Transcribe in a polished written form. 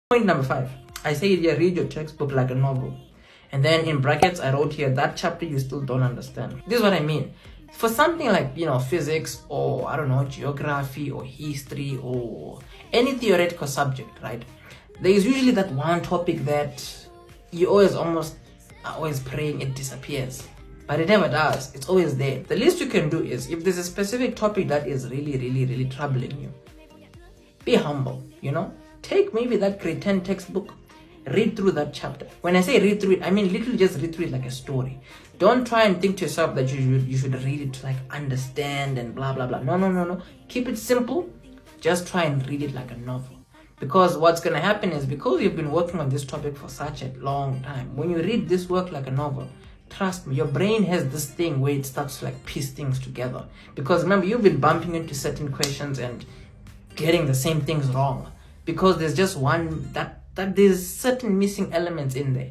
Point number 5. I say here, read your textbook like a novel. And then in brackets, I wrote here, that chapter you still don't understand. This is what I mean. For something like, physics or, I don't know, geography or history or any theoretical subject, right? There is usually that one topic that you always praying it disappears. But it never does. It's always there. The least you can do is, if there's a specific topic that is really, really, really troubling you, be humble, Take maybe that grade 10 textbook, read through that chapter. When I say read through it, I mean literally just read through it like a story. Don't try and think to yourself that you should read it to like understand and blah, blah, blah. No. Keep it simple. Just try and read it like a novel. Because what's going to happen is, because you've been working on this topic for such a long time, when you read this work like a novel, trust me, your brain has this thing where it starts to like piece things together. Because remember, you've been bumping into certain questions and getting the same things wrong. Because there's just that there's certain missing elements in there.